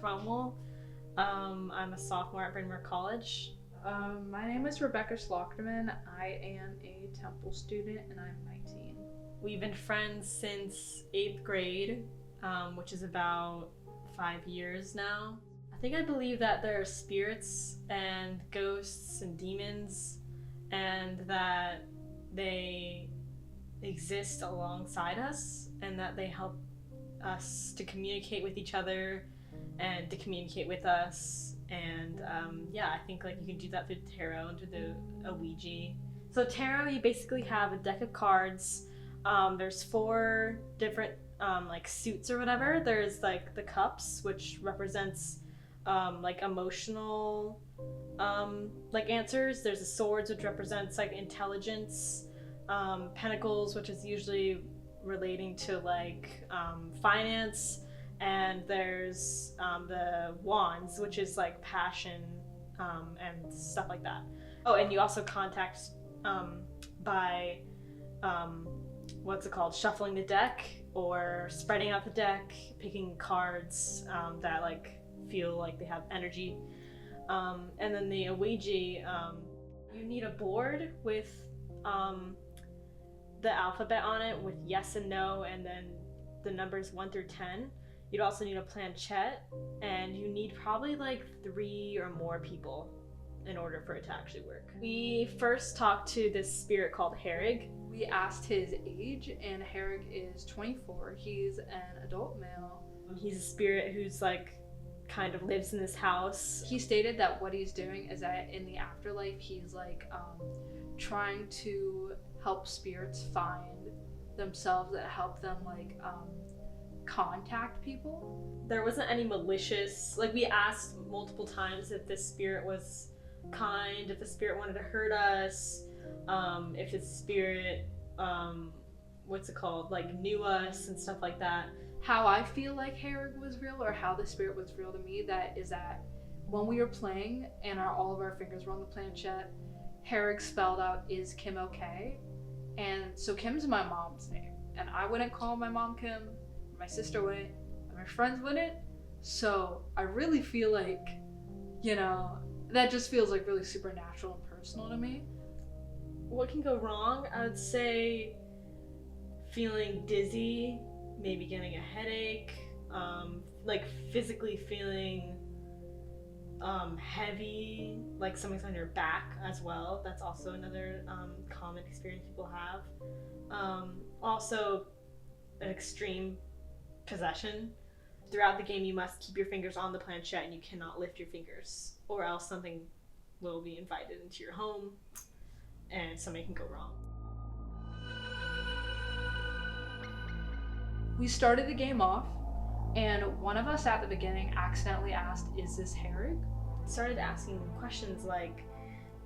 Fromwell. I'm a sophomore at Bryn Mawr College. My name is Rebecca Schlochterman. I am a Temple student and I'm 19. We've been friends since 8th grade, which is about 5 years now. I believe that there are spirits and ghosts and demons, and that they exist alongside us, and that they help us to communicate with each other and to communicate with us. And I think like you can do that through tarot and through a Ouija. So tarot, you basically have a deck of cards. There's 4 different like suits or whatever. There's like the cups, which represents like emotional like answers. There's the swords, which represents like intelligence. Pentacles, which is usually relating to like finance. And there's the wands, which is like passion and stuff like that. Oh, and you also contact by shuffling the deck or spreading out the deck, picking cards that like feel like they have energy. And then the Ouija, you need a board with the alphabet on it with yes and no, and then the numbers 1 through 10. You'd also need a planchette, and you need probably like 3 or more people in order for it to actually work. We first talked to this spirit called Herrig. We asked his age, and Herrig is 24. He's an adult male. He's a spirit who's like kind of lives in this house. He stated that what he's doing is that in the afterlife, he's like trying to help spirits find themselves, that help them like contact people. There wasn't any malicious, like we asked multiple times if this spirit was kind, if the spirit wanted to hurt us, if the spirit like knew us and stuff like that. How I feel like Herrig was real, or how the spirit was real to me, that when we were playing and all of our fingers were on the planchette, Herrig spelled out, "Is Kim okay?" And so Kim's my mom's name, and I wouldn't call my mom Kim, my sister wouldn't, and my friends wouldn't. So I really feel like, that just feels like really supernatural and personal to me. What can go wrong? I would say feeling dizzy, maybe getting a headache, like physically feeling heavy, like something's on your back as well. That's also another common experience people have. Also, an extreme possession. Throughout the game, you must keep your fingers on the planchette and you cannot lift your fingers, or else something will be invited into your home and something can go wrong. We started the game off, and one of us at the beginning accidentally asked, "Is this Herrig?" Started asking questions like,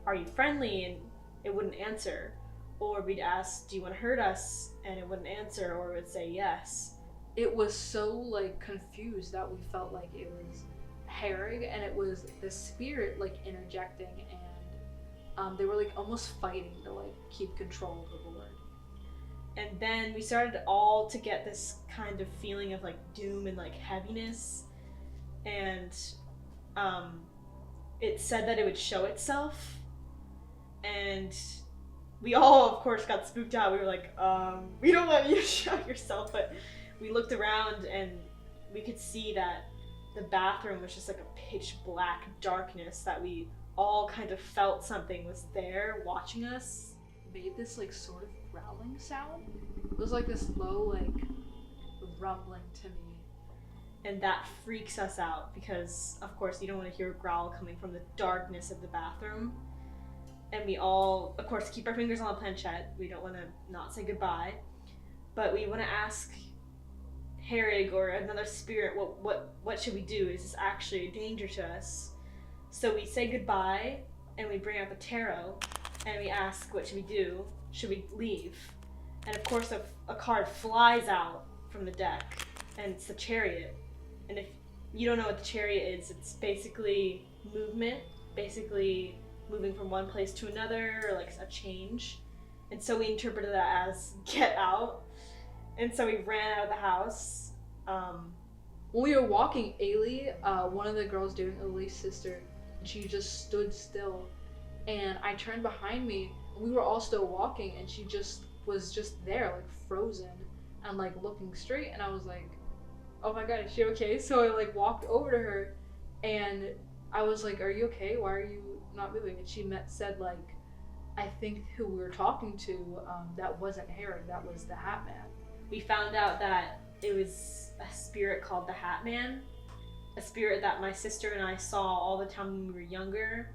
"Are you friendly?" and it wouldn't answer. Or we'd ask, "Do you want to hurt us?" and it wouldn't answer, or it would say yes. It was so like confused that we felt like it was Herrig, and it was the spirit like interjecting, and they were like almost fighting to like keep control of the board. And then we started all to get this kind of feeling of like doom and like heaviness, and it said that it would show itself, and we all of course got spooked out. We were like, we don't want you to show yourself, but we looked around and we could see that the bathroom was just like a pitch black darkness, that we all kind of felt something was there watching us. Made this like sort of growling sound. It was like this low like rumbling to me. And that freaks us out because of course you don't want to hear a growl coming from the darkness of the bathroom. And we all of course keep our fingers on the planchette. We don't want to not say goodbye, but we want to ask Herrig or another spirit, what should we do? Is this actually a danger to us? So we say goodbye and we bring out the tarot and we ask, what should we do? Should we leave? And of course a card flies out from the deck, and it's the Chariot. And if you don't know what the Chariot is, it's basically movement, basically moving from one place to another, or like a change. And so we interpreted that as get out. And so we ran out of the house. When we were walking, Ailey, one of the girls dating Lily's sister, she just stood still, and I turned behind me. We were all still walking, and she just was just there, like frozen, and like looking straight. And I was like, "Oh my god, is she okay?" So I like walked over to her, and I was like, "Are you okay? Why are you not moving?" And she said like, "I think who we were talking to, that wasn't Herod. That was the Hat Man." We found out that it was a spirit called the Hat Man, a spirit that my sister and I saw all the time when we were younger,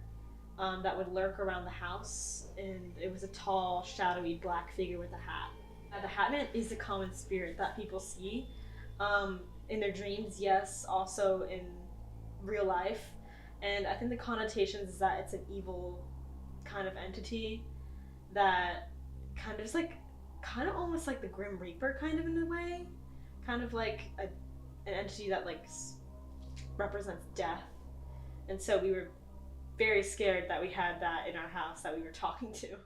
that would lurk around the house, and it was a tall, shadowy black figure with a hat. The Hat Man is a common spirit that people see in their dreams, yes, also in real life, and I think the connotations is that it's an evil kind of entity that kind of is like, kind of almost like the Grim Reaper kind of in a way, kind of like an entity that like represents death, and so we were very scared that we had that in our house that we were talking to.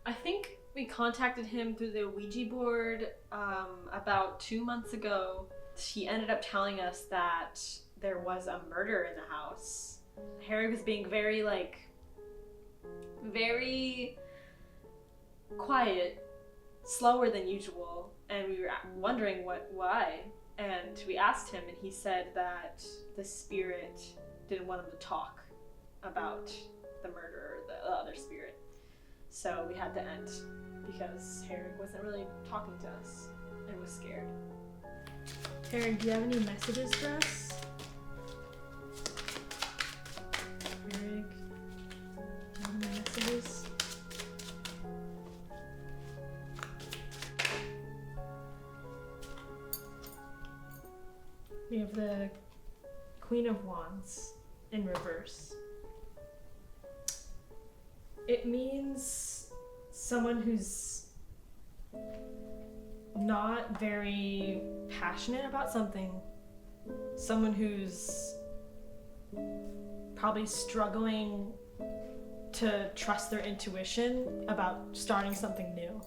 I think we contacted him through the Ouija board about 2 months ago. He ended up telling us that there was a murder in the house. Harry was being very quiet, slower than usual, and we were wondering why. And we asked him, and he said that the spirit didn't want him to talk about the murder or the other spirit. So we had to end because Harry wasn't really talking to us and was scared. Harry, do you have any messages for us? Harry, any messages? We have the Queen of Wands in reverse. It means someone who's not very passionate about something. Someone who's probably struggling to trust their intuition about starting something new.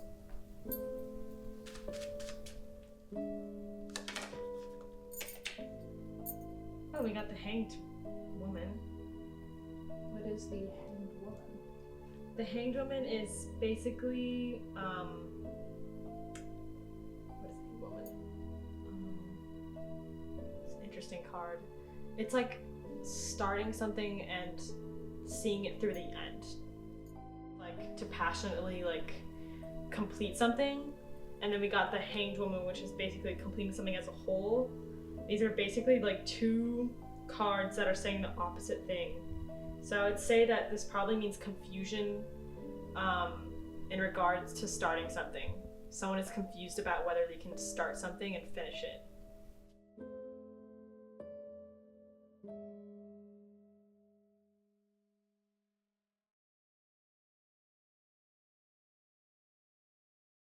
Oh, we got the Hanged Woman. What is the Hanged Woman? The Hanged Woman is basically, what is the Hanged Woman? It's an interesting card. It's like starting something and seeing it through the end. Like to passionately like complete something. And then we got the Hanged Woman, which is basically completing something as a whole. These are basically like two cards that are saying the opposite thing. So I would say that this probably means confusion in regards to starting something. Someone is confused about whether they can start something and finish it.